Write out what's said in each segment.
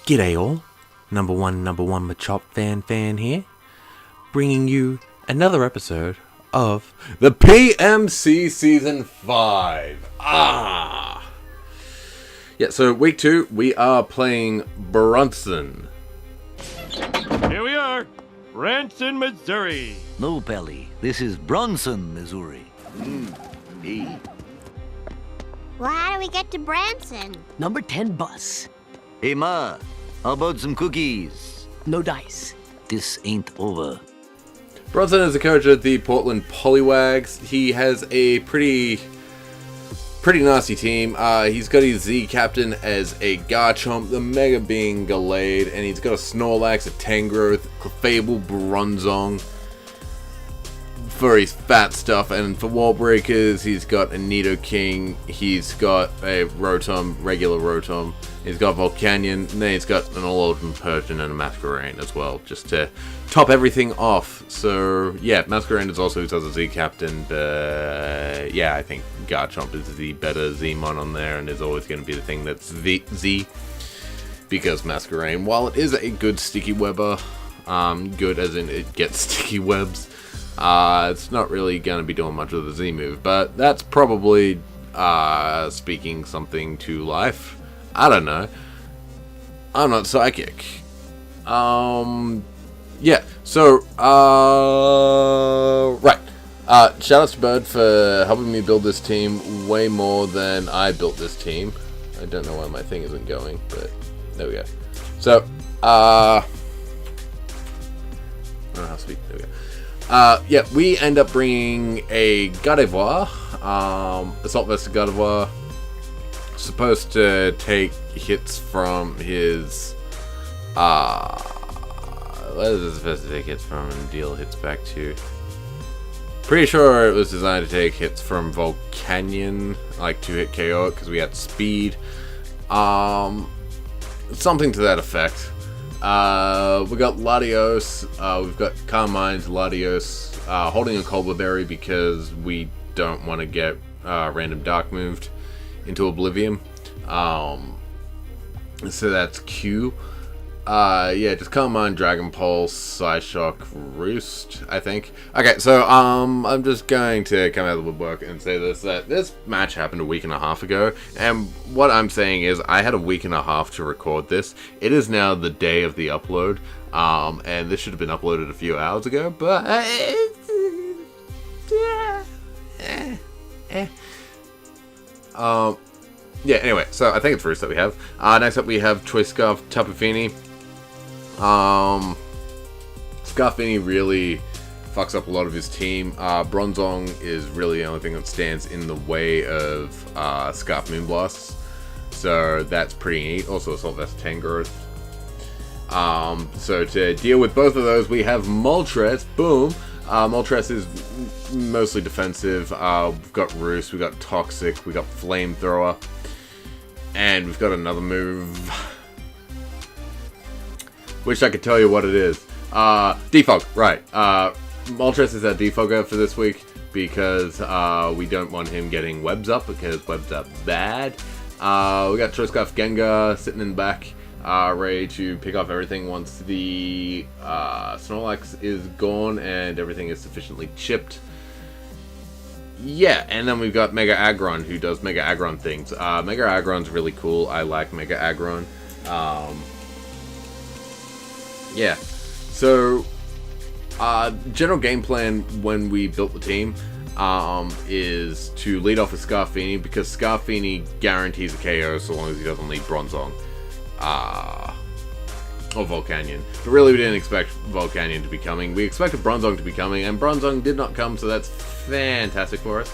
G'day all, number one Machop fan here, bringing you another episode of the PMC Season 5. Yeah, so week 2, we are playing Bronson. Here we are, Branson, Missouri. No, Pelly. This is Bronson, Missouri. Well, how do we get to Branson? Number 10 bus. Hey, Ma. How about some cookies? No dice. This ain't over. Bronson is the coach of the Portland Polywags. He has a pretty nasty team. He's got his Z captain as a Garchomp, the Mega being Gallade, and he's got a Snorlax, a Tangrowth, Clefable, Bronzong for his fat stuff, and for Wall Breakers, he's got a Nidoking, he's got a Rotom, regular Rotom, he's got Volcanion, and then he's got an Alolan Persian and a Masquerain as well, just to top everything off. So, yeah, Masquerain is also does a Z captain, but yeah, I think Garchomp is the better Zmon on there, and is always going to be the thing that's Z, because Masquerain, while it is a good sticky webber, good as in it gets sticky webs, it's not really going to be doing much with the Z move, but that's probably speaking something to life. I don't know. I'm not psychic. Yeah, so, right. Shout out to Bird for helping me build this team way more than I built this team. I don't know why my thing isn't going, but there we go. So, I don't know how to speak. There we go. Yeah, we end up bringing a Gardevoir, Assault Vest Gardevoir, supposed to take hits from his, what is it supposed to take hits from and deal hits back to? Pretty sure it was designed to take hits from Volcanion, like 2-hit KO it, because we had speed, something to that effect. We got Latios, we've got Carmine's Latios, holding a Colbur Berry because we don't want to get random Dark moved into Oblivion. So that's Q. Yeah, just Carmine, Dragon Pulse, Psyshock, Roost, I think. Okay, so I'm just going to come out of the woodwork and say that this match happened a week and a half ago, and what I'm saying is I had a week and a half to record this. It is now the day of the upload, and this should have been uploaded a few hours ago, but yeah, anyway, so I think it's Roost that we have. Next up we have Choice Scarf, Tapu Fini. Scarfini really fucks up a lot of his team. Bronzong is really the only thing that stands in the way of Scarf Moonblasts, so that's pretty neat. Also Assault Vest Tangrowth. So to deal with both of those, we have Moltres. Boom. Moltres is mostly defensive. We've got Roost, we've got Toxic, we've got Flamethrower, and we've got another move. Wish I could tell you what it is. Defog, right. Moltres is our defogger for this week because we don't want him getting webs up because webs are bad. We got Choice Scarf Gengar sitting in the back, ready to pick off everything once the Snorlax is gone and everything is sufficiently chipped. Yeah, and then we've got Mega Aggron, who does Mega Aggron things. Mega Aggron's really cool. I like Mega Aggron. Yeah, so general game plan when we built the team is to lead off with Scarfini, because Scarfini guarantees a KO so long as he doesn't lead Bronzong or Volcanion. But really we didn't expect Volcanion to be coming. We expected Bronzong to be coming, and Bronzong did not come, so that's fantastic for us.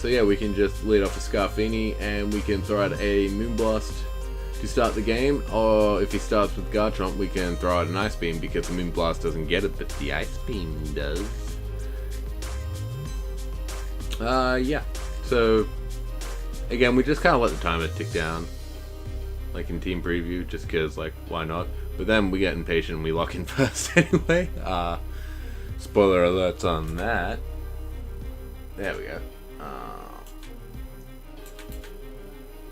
So yeah, we can just lead off with Scarfini, and we can throw out a Moonblast to start the game, or if he starts with Garchomp, we can throw out an Ice Beam because the Moonblast doesn't get it, but the Ice Beam does. Yeah. So, again, we just kind of let the timer tick down, like in Team Preview, just because, like, why not? But then we get impatient and we lock in first anyway. Spoiler alerts on that. There we go.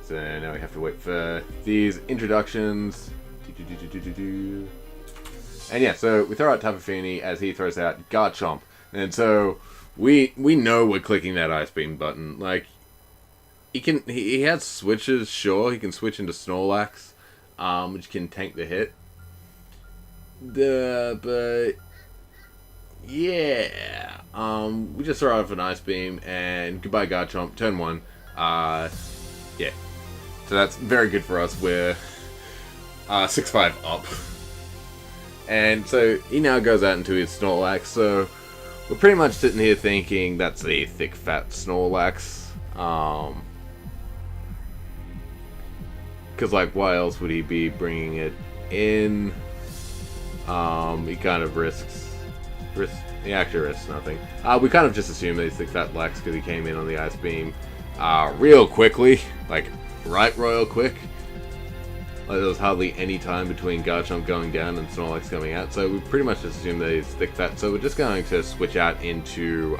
So now we have to wait for these introductions. And yeah, so we throw out Tapu Fini as he throws out Garchomp. And so we know we're clicking that Ice Beam button. Like, he has switches, sure. He can switch into Snorlax, which can tank the hit. But yeah, we just throw out an Ice Beam and goodbye Garchomp. Turn 1. Yeah. So that's very good for us. We're 6-5 up. And so he now goes out into his Snorlax. So we're pretty much sitting here thinking that's a thick, fat Snorlax. Because, like, why else would he be bringing it in? He kind of he actually risks nothing. We kind of just assume that he's thick, fat Lax because he came in on the Ice Beam real quickly. Like, right royal quick. Like, there was hardly any time between Garchomp going down and Snorlax coming out, so we pretty much just assume that he's thick fat. So we're just going to switch out into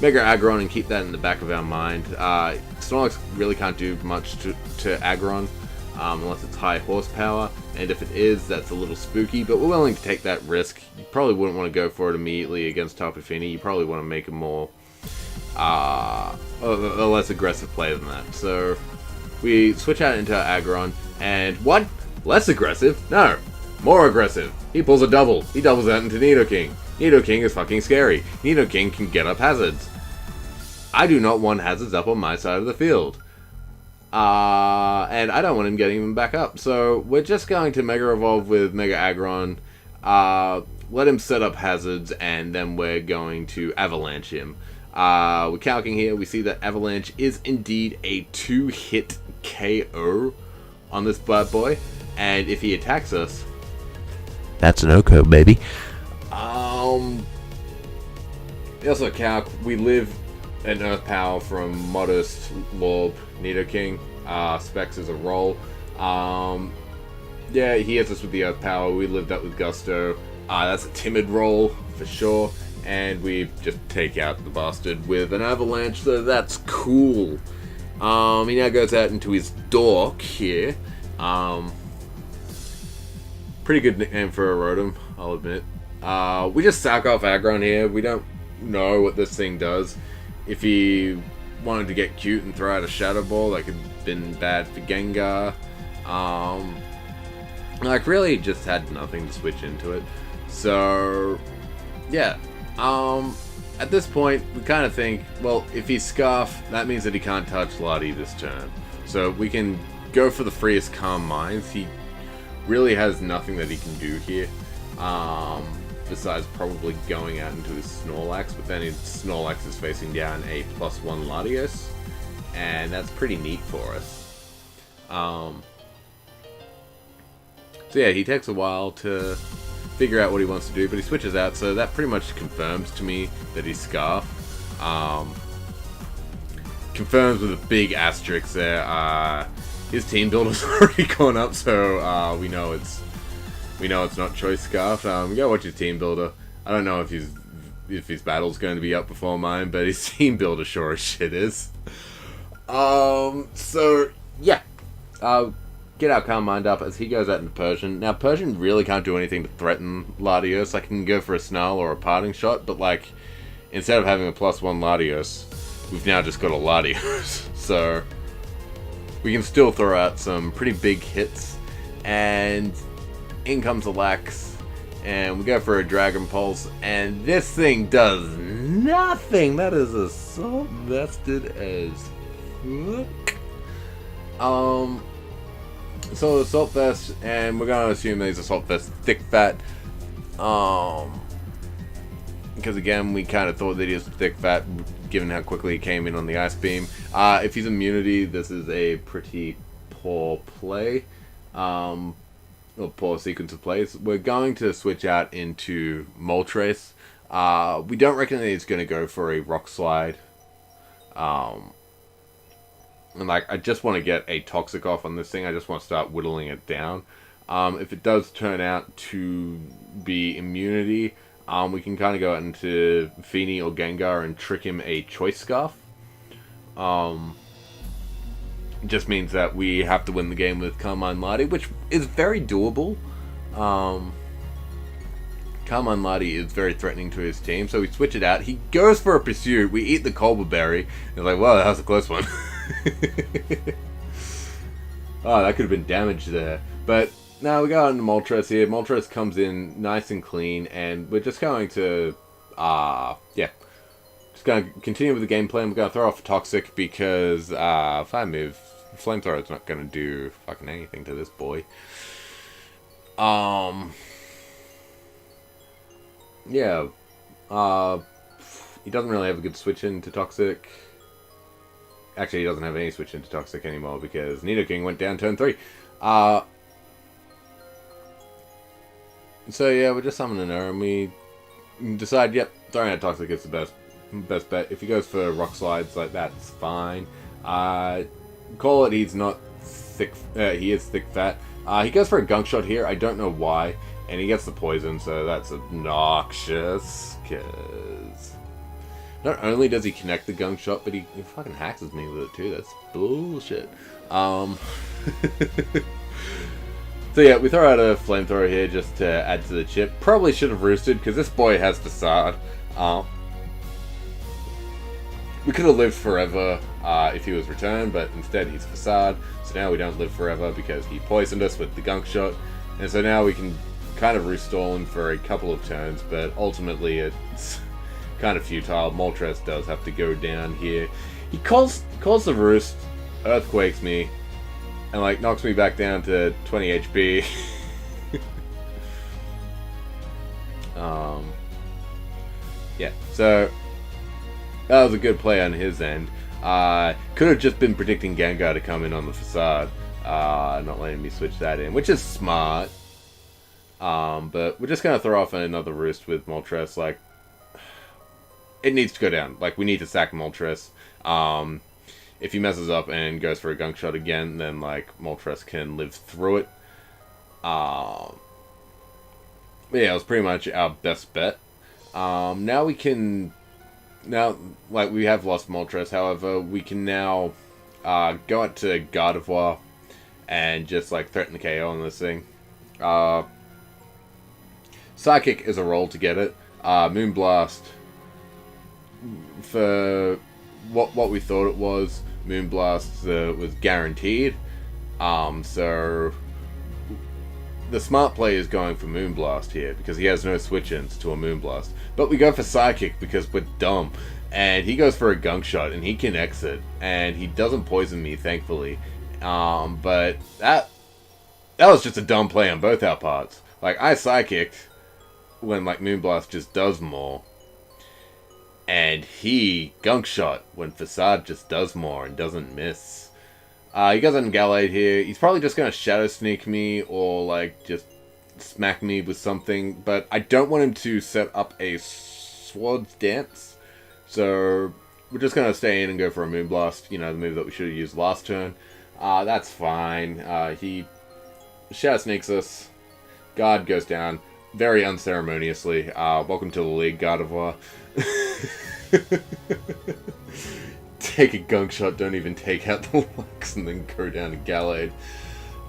Mega Aggron and keep that in the back of our mind. Snorlax really can't do much to Aggron unless it's high horsepower, and if it is, that's a little spooky, but we're willing to take that risk. You probably wouldn't want to go for it immediately against Tapu Fini. You probably want to make a more a less aggressive play than that. So we switch out into Aggron, and what? Less aggressive? No, more aggressive. He pulls a double. He doubles out into Nidoking. Nidoking is fucking scary. Nidoking can get up hazards. I do not want hazards up on my side of the field. And I don't want him getting them back up. So we're just going to Mega Evolve with Mega Aggron. Let him set up hazards, and then we're going to Avalanche him. We're calcing here. We see that Avalanche is indeed a 2-hit KO on this bad boy. And if he attacks us, that's an OHKO, baby. Also calc, we live an Earth Power from Modest, Lorb, Nidoking. Specs is a roll. Yeah, he hits us with the Earth Power. We lived up with Gusto. That's a timid roll for sure. And we just take out the bastard with an Avalanche, so that's cool. He now goes out into his Dork here. Pretty good nickname for a Rotom, I'll admit. We just sack off Aggron here. We don't know what this thing does. If he wanted to get cute and throw out a Shadow Ball, that could have been bad for Gengar. Like, really just had nothing to switch into it. So, yeah. At this point, we kind of think, well, if he's Scarf, that means that he can't touch Lottie this turn. So we can go for the freest Calm Minds. He really has nothing that he can do here. Besides probably going out into his Snorlax, but then his Snorlax is facing down a +1 Latios, and that's pretty neat for us. So yeah, he takes a while to figure out what he wants to do, but he switches out, so that pretty much confirms to me that he's Scarf. Confirms with a big asterisk there. His team builder's already gone up, so we know it's not Choice Scarf. We gotta watch his team builder. I don't know if his battle's going to be up before mine, but his team builder sure as shit is. So yeah, get our Calm Mind up as he goes out into Persian. Now Persian really can't do anything to threaten Latios. I can go for a Snarl or a Parting Shot, but like instead of having a +1 Latios, we've now just got a Latios. So we can still throw out some pretty big hits, and in comes a Lax, and we go for a Dragon Pulse, and this thing does nothing. That is assault vested as fuck. So Assault Vest, and we're gonna assume that he's Assault Vest thick fat. Because again, we kind of thought that he was thick fat, given how quickly he came in on the Ice Beam. If he's Immunity, this is a pretty poor play. Or poor sequence of plays. We're going to switch out into Moltres. We don't reckon that he's going to go for a Rock Slide. And like, I just want to get a Toxic off on this thing. I just want to start whittling it down. If it does turn out to be Immunity, we can kind of go out into Fini or Gengar and trick him a Choice Scarf. It just means that we have to win the game with Carmine Ladi, which is very doable. Carmine Ladi is very threatening to his team, so we switch it out. He goes for a pursuit. We eat the Colbur Berry. It's like, well, that was a close one. Oh, that could have been damage there. But now we got on Moltres here. Moltres comes in nice and clean, and we're just going to, just going to continue with the game plan. We're going to throw off Toxic because if I move, Flamethrower is not going to do fucking anything to this boy. Yeah. He doesn't really have a good switch into Toxic. Actually, he doesn't have any switch into Toxic anymore because Nidoking went down turn 3. So yeah, we're just summoning her and we decide, yep, throwing out Toxic is the best bet. If he goes for Rock Slides, like, that's fine. Call it he's not thick, he is thick fat. He goes for a Gunk Shot here, I don't know why. And he gets the poison, so that's obnoxious, because not only does he connect the Gunk Shot, but he fucking hacks me with it too. That's bullshit. So yeah, we throw out a Flamethrower here just to add to the chip. Probably should have roosted, because this boy has Facade. We could have lived forever if he was returned, but instead he's Facade. So now we don't live forever because he poisoned us with the Gunk Shot. And so now we can kind of restall him for a couple of turns, but ultimately it's kind of futile. Moltres does have to go down here. He calls the roost, earthquakes me, and like knocks me back down to 20 HP. Yeah, so that was a good play on his end. Could have just been predicting Gengar to come in on the Facade, not letting me switch that in, which is smart. But we're just gonna throw off another roost with Moltres. Like, it needs to go down. Like, we need to sack Moltres. If he messes up and goes for a Gunk Shot again, then like Moltres can live through it. But yeah, it was pretty much our best bet. Now we can, like, we have lost Moltres. However, we can now go out to Gardevoir and just like threaten the KO on this thing. Psychic is a roll to get it. Moonblast, for what we thought it was, Moonblast was guaranteed. So the smart play is going for Moonblast here because he has no switch-ins to a Moonblast. But we go for Psychic because we're dumb. And he goes for a Gunk Shot and he connects it. And he doesn't poison me, thankfully. But that was just a dumb play on both our parts. Like, I Psychicked when like Moonblast just does more, and he Gunk Shot when Facade just does more and doesn't miss. He goes on Gallade here. He's probably just gonna Shadow Sneak me or like just smack me with something, but I don't want him to set up a Swords Dance, so we're just gonna stay in and go for a Moonblast. You know, the move that we should have used last turn. That's fine. He Shadow Sneaks us. Guard goes down very unceremoniously. Welcome to the league, Gardevoir. Take a Gunk Shot, don't even take out the Lux, and then go down to Gallade.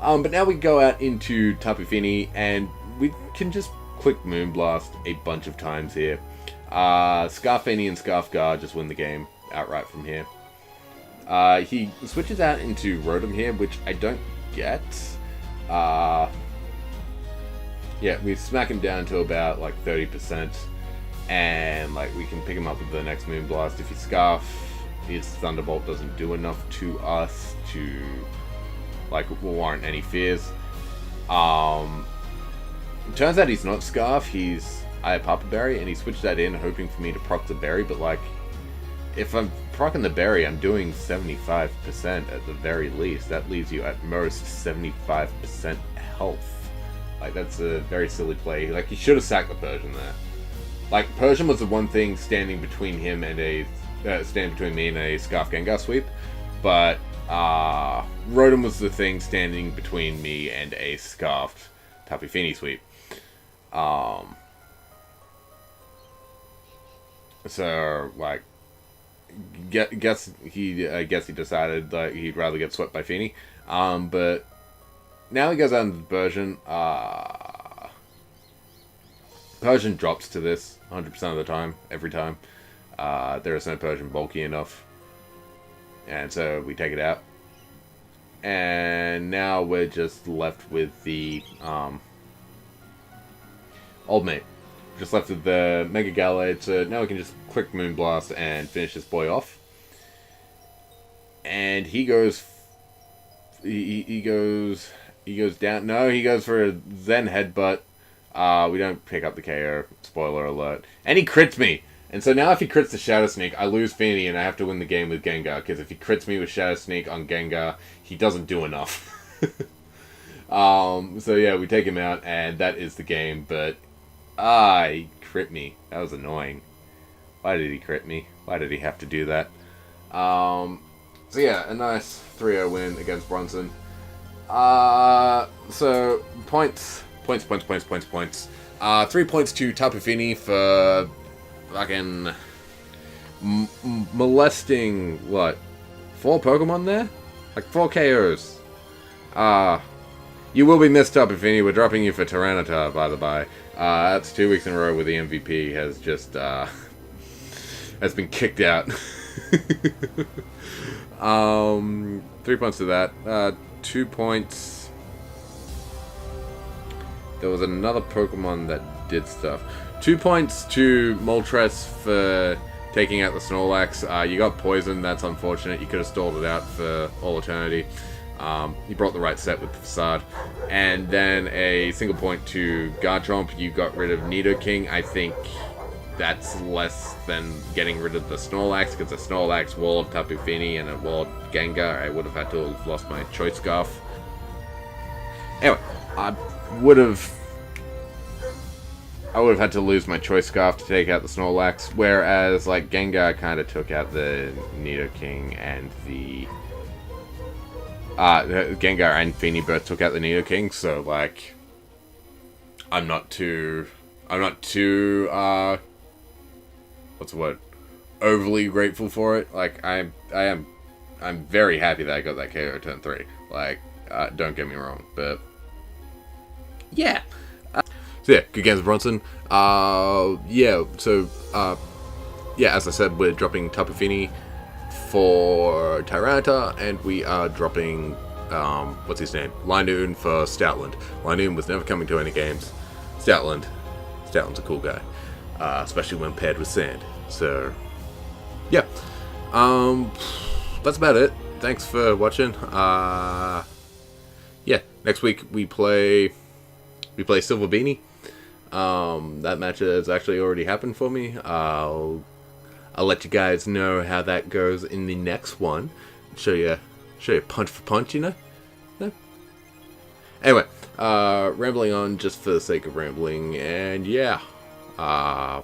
But now we go out into Tapu Fini, and we can just click Moonblast a bunch of times here. Scarfini and Scarf Guard just win the game outright from here. He switches out into Rotom here, which I don't get. Yeah, we smack him down to about like 30%, and like we can pick him up with the next Moonblast. If he Scarf, his Thunderbolt doesn't do enough to us to like warrant any fears. It turns out he's not Scarf, he's Papa Berry, and he switched that in hoping for me to proc the berry, but like, if I'm proccing the berry, I'm doing 75% at the very least. That leaves you at most 75% health. Like, that's a very silly play. Like, he should have sacked the Persian there. Like, Persian was the one thing standing between him and standing between me and a Scarf Gengar sweep, but Rotom was the thing standing between me and a Scarfed Tapu Fini sweep. So, like, guess he decided that he'd rather get swept by Feeney. But now he goes out into Persian. Persian drops to this 100% of the time, every time. There is no Persian bulky enough. And so we take it out. And now we're just left with the old mate. Just left with the Mega Gallade, so now we can just click Moonblast and finish this boy off. And he goes... He goes down... No, he goes for a Zen Headbutt. We don't pick up the KO. Spoiler alert. And he crits me! And so now if he crits the Shadow Sneak, I lose Feeney and I have to win the game with Gengar. Because if he crits me with Shadow Sneak on Gengar, he doesn't do enough. So yeah, we take him out and that is the game. But, he crit me. That was annoying. Why did he crit me? Why did he have to do that? So yeah, a nice 3-0 win against Bronson. So, points. 3 points to Tapu Fini for fucking molesting, what, 4 Pokemon there? Like 4 KOs. You will be missed, Tapu Fini. We're dropping you for Tyranitar, by the by. That's 2 weeks in a row where the MVP has just, has been kicked out. 3 points to that. 2 points. There was another Pokemon that did stuff. 2 points to Moltres for taking out the Snorlax. You got poisoned, that's unfortunate. You could have stalled it out for all eternity. You brought the right set with the Facade. And then a single point to Garchomp. You got rid of Nidoking. I think that's less than getting rid of the Snorlax, because the Snorlax walled Tapu Fini and it walled Gengar. I would have had to have lost my Choice Scarf. Anyway, I would have had to lose my Choice Scarf to take out the Snorlax, whereas like Gengar kind of took out the Nidoking and the Gengar and Fini both took out the Nidoking, so like I'm not too what's the word? Overly grateful for it. Like I'm very happy that I got that KO turn 3. Like don't get me wrong, but yeah. So yeah, good games, Bronson. Yeah, as I said, we're dropping Tapu Fini for Tyranitar, and we are dropping, what's his name? Linoon for Stoutland. Linoon was never coming to any games. Stoutland's a cool guy, especially when paired with Sand. So, yeah. That's about it. Thanks for watching. Yeah, next week we play Silver Beanie. That match has actually already happened for me. I'll let you guys know how that goes in the next one. Show you punch for punch, you know? No? Anyway, rambling on just for the sake of rambling, and yeah. Bye.